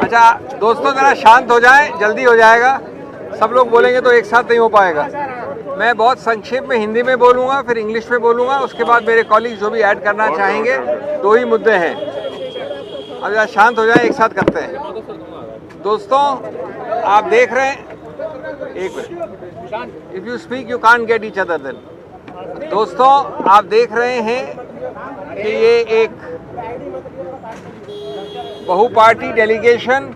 अच्छा दोस्तों जरा शांत हो जाएं, जल्दी हो जाएगा। सब लोग बोलेंगे तो एक साथ नहीं हो पाएगा। मैं बहुत संक्षेप में हिंदी में बोलूँगा, फिर इंग्लिश में बोलूँगा, उसके बाद मेरे कॉलीग जो भी ऐड करना चाहेंगे। दो ही मुद्दे हैं। अब जरा शांत हो जाएं, एक साथ करते हैं। दोस्तों आप देख रहे हैं, एक minute, if you speak you can't get each other than. दोस्तों आप देख रहे हैं कि ये एक बहुपार्टी डेलीगेशन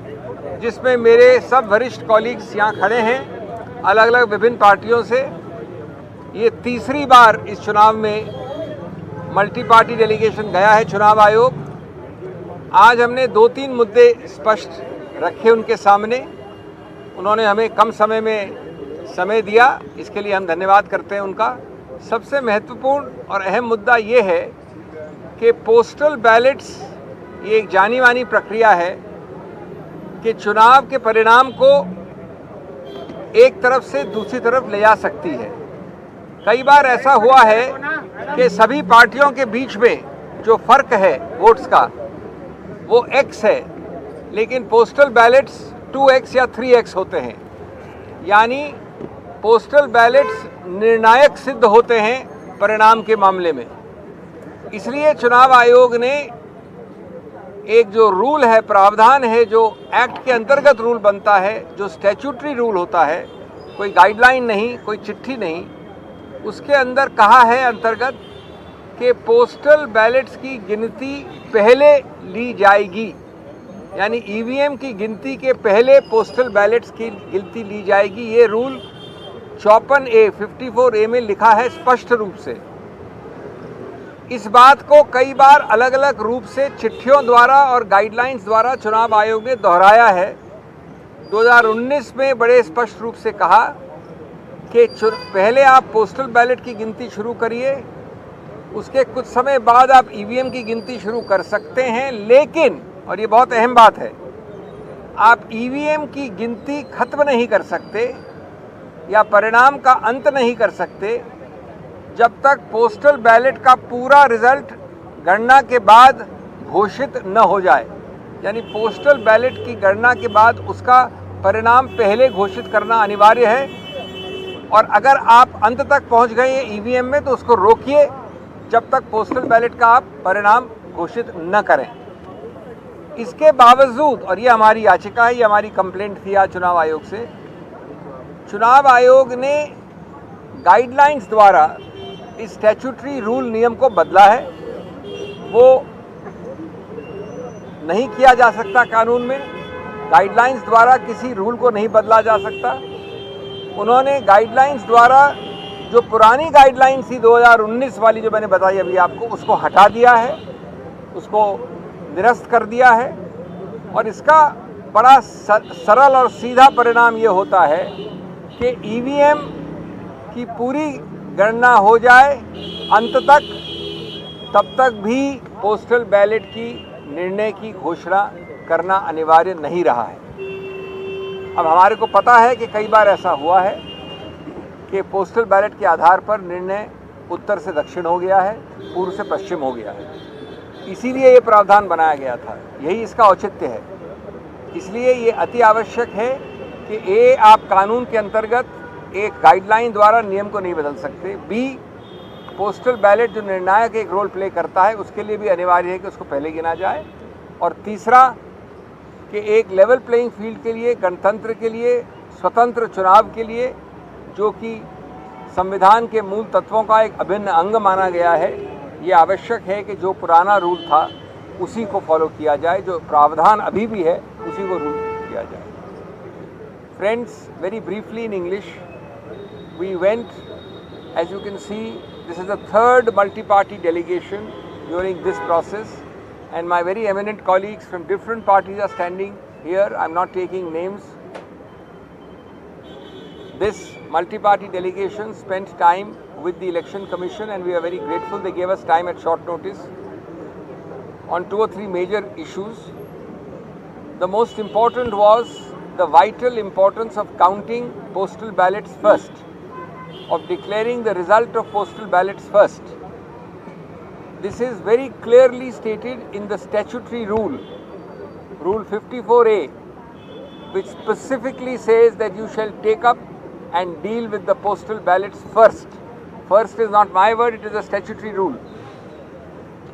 जिसमें मेरे सब वरिष्ठ कॉलीग्स यहाँ खड़े हैं, अलग अलग विभिन्न पार्टियों से। ये तीसरी बार इस चुनाव में मल्टी पार्टी डेलीगेशन गया है चुनाव आयोग। आज हमने 2-3 मुद्दे स्पष्ट रखे उनके सामने। उन्होंने हमें कम समय में समय दिया, इसके लिए हम धन्यवाद करते हैं उनका। सबसे महत्वपूर्ण और अहम मुद्दा ये है कि पोस्टल बैलेट्स ये एक जानी मानी प्रक्रिया है कि चुनाव के परिणाम को एक तरफ से दूसरी तरफ ले जा सकती है। कई बार ऐसा हुआ है कि सभी पार्टियों के बीच में जो फर्क है वोट्स का वो x है, लेकिन पोस्टल बैलेट्स 2x या 3x होते हैं। यानी पोस्टल बैलेट्स निर्णायक सिद्ध होते हैं परिणाम के मामले में। इसलिए चुनाव आयोग ने एक जो रूल है, प्रावधान है, जो एक्ट के अंतर्गत रूल बनता है, जो स्टैट्यूटरी रूल होता है, कोई गाइडलाइन नहीं, कोई चिट्ठी नहीं, उसके अंदर कहा है अंतर्गत कि पोस्टल बैलेट्स की गिनती पहले ली जाएगी। यानी ईवीएम की गिनती के पहले पोस्टल बैलेट्स की गिनती ली जाएगी। ये रूल 54A में लिखा है स्पष्ट रूप से। इस बात को कई बार अलग अलग रूप से चिट्ठियों द्वारा और गाइडलाइंस द्वारा चुनाव आयोग ने दोहराया है। 2019 में बड़े स्पष्ट रूप से कहा कि पहले आप पोस्टल बैलेट की गिनती शुरू करिए, उसके कुछ समय बाद आप ईवीएम की गिनती शुरू कर सकते हैं, लेकिन, और ये बहुत अहम बात है, आप ईवीएम की गिनती खत्म नहीं कर सकते या परिणाम का अंत नहीं कर सकते जब तक पोस्टल बैलेट का पूरा रिजल्ट गणना के बाद घोषित न हो जाए। यानी पोस्टल बैलेट की गणना के बाद उसका परिणाम पहले घोषित करना अनिवार्य है। और अगर आप अंत तक पहुंच गए ईवीएम में तो उसको रोकिए जब तक पोस्टल बैलेट का आप परिणाम घोषित न करें। इसके बावजूद, और ये हमारी याचिका है, ये हमारी कंप्लेंट थी आज चुनाव आयोग से, चुनाव आयोग ने गाइडलाइंस द्वारा इस स्टैट्यूटरी रूल नियम को बदला है। वो नहीं किया जा सकता कानून में, गाइडलाइंस द्वारा किसी रूल को नहीं बदला जा सकता। उन्होंने गाइडलाइंस द्वारा जो पुरानी गाइडलाइंस थी 2019 वाली, जो मैंने बताई अभी आपको, उसको हटा दिया है, उसको निरस्त कर दिया है। और इसका बड़ा सरल और सीधा परिणाम ये होता है कि ईवीएम की पूरी गणना हो जाए अंत तक, तब तक भी पोस्टल बैलेट की निर्णय की घोषणा करना अनिवार्य नहीं रहा है। अब हमारे को पता है कि कई बार ऐसा हुआ है कि पोस्टल बैलेट के आधार पर निर्णय उत्तर से दक्षिण हो गया है, पूर्व से पश्चिम हो गया है। इसीलिए ये प्रावधान बनाया गया था, यही इसका औचित्य है। इसलिए ये अति आवश्यक है कि आप कानून के अंतर्गत एक गाइडलाइन द्वारा नियम को नहीं बदल सकते। बी, पोस्टल बैलेट जो निर्णायक एक रोल प्ले करता है उसके लिए भी अनिवार्य है कि उसको पहले गिना जाए। और तीसरा कि एक लेवल प्लेइंग फील्ड के लिए, गणतंत्र के लिए, स्वतंत्र चुनाव के लिए, जो कि संविधान के मूल तत्वों का एक अभिन्न अंग माना गया है, ये आवश्यक है कि जो पुराना रूल था उसी को फॉलो किया जाए, जो प्रावधान अभी भी है उसी को रूल किया जाए। Friends, very briefly in English, we went, as you can see, this is the third multi-party delegation during this process, and my very eminent colleagues from different parties are standing here. I'm not taking names. This multi-party delegation spent time with the Election Commission, and we are very grateful. They gave us time at short notice on 2 or 3 major issues. The most important was the vital importance of counting postal ballots first, of declaring the result of postal ballots first. This is very clearly stated in the statutory rule, Rule 54A, which specifically says that you shall take up and deal with the postal ballots first. First is not my word, it is a statutory rule.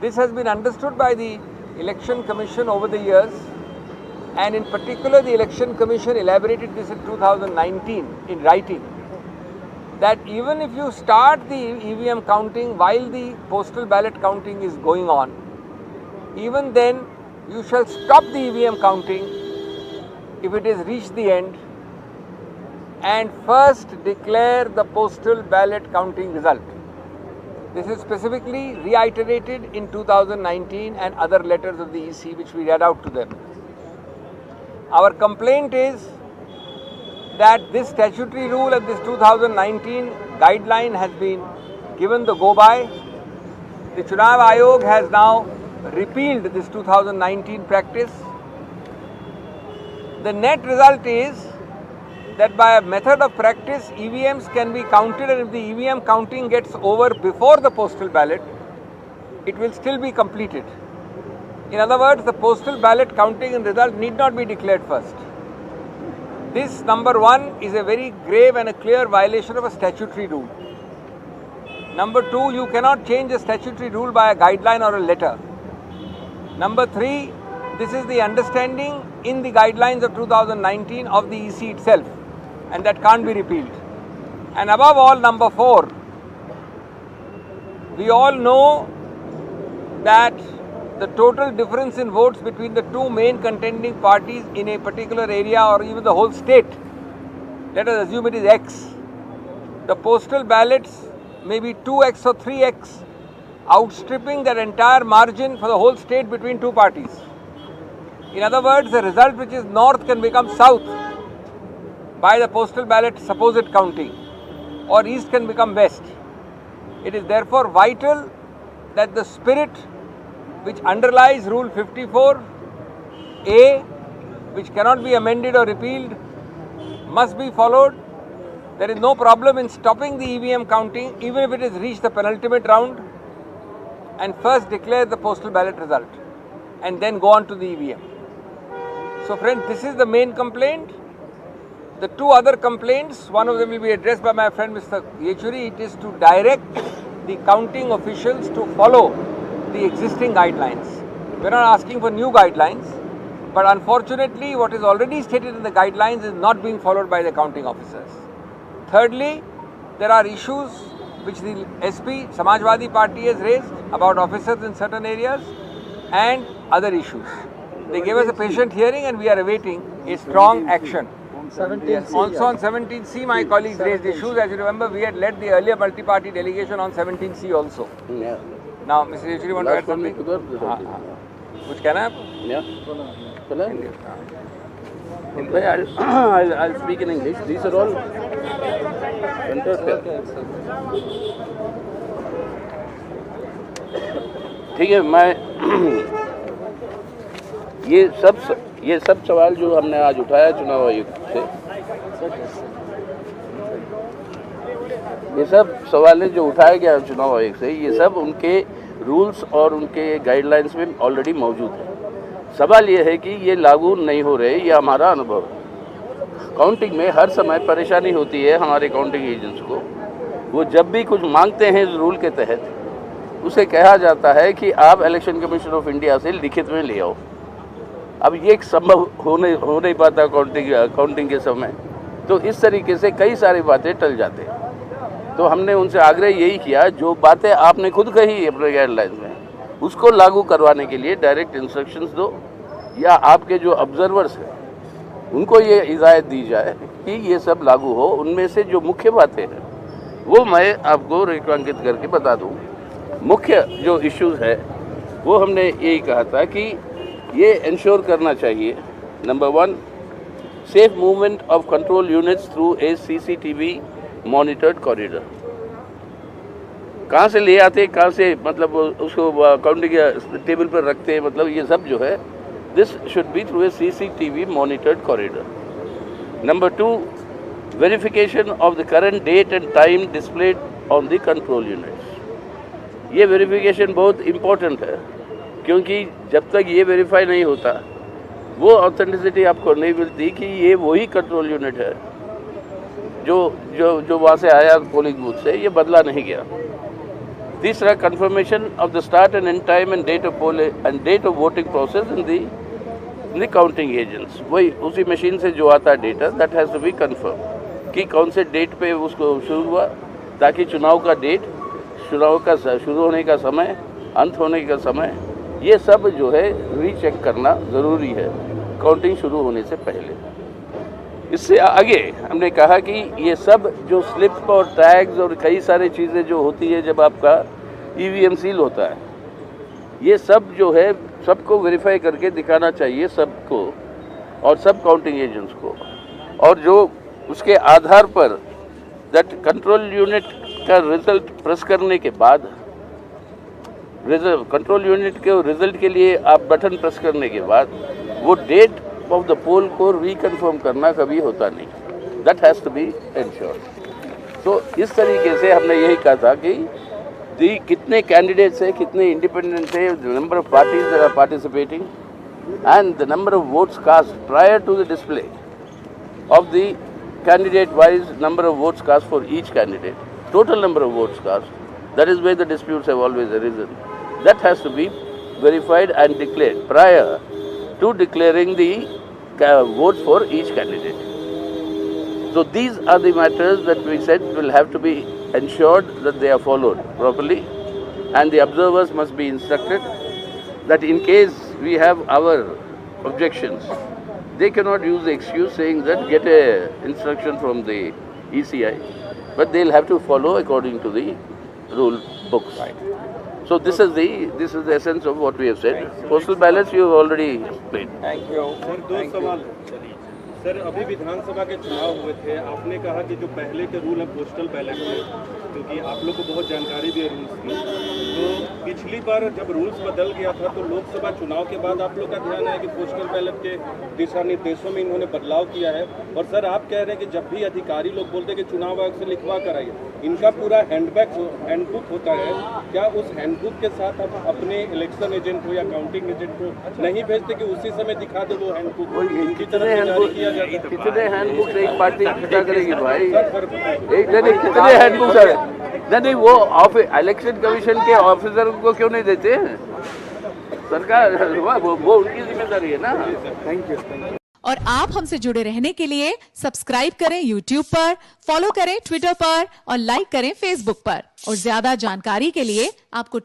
This has been understood by the Election Commission over the years, and in particular the Election Commission elaborated this in 2019 in writing, that even if you start the EVM counting while the postal ballot counting is going on, even then you shall stop the EVM counting if it has reached the end and first declare the postal ballot counting result. This is specifically reiterated in 2019 and other letters of the EC which we read out to them. Our complaint is that this statutory rule and this 2019 guideline has been given the go-by. The Chunav Ayog has now repealed this 2019 practice. The net result is that by a method of practice, EVMs can be counted, and if the EVM counting gets over before the postal ballot, it will still be completed. In other words, the postal ballot counting and result need not be declared first. This, number one, is a very grave and a clear violation of a statutory rule. Number two, you cannot change a statutory rule by a guideline or a letter. Number three, this is the understanding in the guidelines of 2019 of the EC itself, and that can't be repealed. And above all, number four, we all know that the total difference in votes between the two main contending parties in a particular area or even the whole state, let us assume it is X. The postal ballots may be 2X or 3X, outstripping that entire margin for the whole state between two parties. In other words, the result which is north can become south by the postal ballot supposed counting, or east can become west. It is therefore vital that the spirit which underlies Rule 54A, which cannot be amended or repealed, must be followed. There is no problem in stopping the EVM counting even if it has reached the penultimate round, and first declare the postal ballot result and then go on to the EVM. So friends, this is the main complaint. The two other complaints, one of them will be addressed by my friend Mr. Yechuri. It is to direct the counting officials to follow the existing guidelines. We are not asking for new guidelines, but unfortunately what is already stated in the guidelines is not being followed by the counting officers. Thirdly, there are issues which the SP, Samajwadi Party, has raised about officers in certain areas and other issues. They gave us a patient hearing and we are awaiting a strong action. Yes. Also on 17C, my colleagues raised issues. As you remember, we had led the earlier multi-party delegation on 17C also. Yeah. Now, Mr. Yechuri, want to add something? Which can I have? Yeah. I'll speak in English. These are all ठीक है. मैं ये सब सवाल जो हमने आज उठाया चुनाव आयोग से, ये सब सवाल जो उठाया गया चुनाव आयोग से, ये सब उनके रूल्स और उनके गाइडलाइंस में ऑलरेडी मौजूद है. सवाल ये है कि ये लागू नहीं हो रहे, ये हमारा अनुभव है. काउंटिंग में हर समय परेशानी होती है हमारे काउंटिंग एजेंट्स को. वो जब भी कुछ मांगते हैं इस रूल के तहत, उसे कहा जाता है कि आप इलेक्शन कमीशन ऑफ इंडिया से लिखित में ले आओ. अब ये संभव हो नहीं पाता काउंटिंग के समय, तो इस तरीके से कई सारी बातें टल जाते हैं. तो हमने उनसे आग्रह यही किया, जो बातें आपने खुद कही अपने गाइडलाइन में, उसको लागू करवाने के लिए डायरेक्ट इंस्ट्रक्शंस दो, या आपके जो ऑब्जर्वर्स हैं उनको ये हिदायत दी जाए कि ये सब लागू हो. उनमें से जो मुख्य बातें हैं वो मैं आपको रेखांकित करके बता दूँ. मुख्य जो इश्यूज़ है वो हमने यही कहा था कि ये इंश्योर करना चाहिए, number 1, safe movement of control units through a CCTV monitored corridor. कहाँ से ले आते, कहाँ से मतलब उसको काउंटिंग टेबल पर रखते हैं, मतलब ये सब जो है, this should be through a CCTV monitored corridor. Number 2, verification of the current date and time displayed on the control units. ये वेरिफिकेशन बहुत इम्पोर्टेंट है, क्योंकि जब तक ये वेरीफाई नहीं होता वो ऑथेंटिसिटी आपको नहीं मिलती कि ये वही कंट्रोल यूनिट है जो जो जो वहाँ से आया पोलिंग बूथ से, ये बदला नहीं गया। तीसरा, confirmation of the start and end time and date of poll and date of voting process in the counting agents, वही उसी मशीन से जो आता है data, that has to be confirm कि कौन से डेट पे उसको शुरू हुआ, ताकि चुनाव का डेट, चुनाव का शुरू होने का समय, अंत होने का समय, ये सब जो है रीचेक करना ज़रूरी है काउंटिंग शुरू होने से पहले। इससे आगे हमने कहा कि ये सब जो स्लिप और टैग्स और कई सारी चीज़ें जो होती है जब आपका ईवीएम सील होता है, ये सब जो है सबको वेरीफाई करके दिखाना चाहिए सबको और सब काउंटिंग एजेंट्स को, और जो उसके आधार पर दैट कंट्रोल यूनिट का रिजल्ट प्रेस करने के बाद, कंट्रोल यूनिट के रिजल्ट के लिए आप बटन प्रेस करने के बाद वो डेट ऑफ द पोल को रिकन्फर्म करना कभी होता नहीं, that has to be ensured. तो इस तरीके से हमने यही कहा था कि कितने कैंडिडेट्स है, कितने इंडिपेंडेंट है, the number of parties that are participating and the number of votes cast prior to the display of the candidate wise number of votes cast for each candidate, total number of votes cast, that is where the disputes have always arisen. That has to be verified and declared prior to declaring the votes for each candidate. So these are the matters that we said will have to be ensured that they are followed properly, and the observers must be instructed that in case we have our objections, they cannot use the excuse saying that get a instruction from the ECI, but they'll have to follow according to the rule books. Right. So this is the essence of what we have said. Postal ballots you have already explained. Thank you. Sir, दो सवाल sir, अभी विधानसभा के चुनाव हुए थे, आपने कहा कि जो पहले के रूल है पोस्टल बैलेट में, क्योंकि आप लोग को बहुत जानकारी भी है रूल्स की, तो पिछली बार जब रूल्स बदल गया था तो लोकसभा चुनाव के बाद आप लोग का ध्यान है कि पोस्टल बैलेट के दिशा निर्देशों में इन्होंने बदलाव किया है। और सर, आप कह रहे हैं कि जब भी अधिकारी लोग बोलते हैं कि चुनाव आयोग से लिखवा कर आइए, इनका पूरा हैंडबुक होता है, क्या उस हैंडबुक के साथ आप अपने इलेक्शन एजेंट को या काउंटिंग एजेंट को नहीं भेजते कि उसी समय दिखा दे वो हैंडबुक? इनकी तरफ से जारी किया जाता है। कितने हैंडबुक एक पार्टी इकट्ठा करेगी भाई? कितने हैंडबुक है? नहीं, वो इलेक्शन कमीशन के ऑफिसर को क्यों नहीं देते हैं? सरकार, वो उनकी जिम्मेदारी है ना। Thank you. और आप हमसे जुड़े रहने के लिए सब्सक्राइब करें YouTube पर, फॉलो करें Twitter पर और लाइक करें Facebook पर। और ज्यादा जानकारी के लिए आपको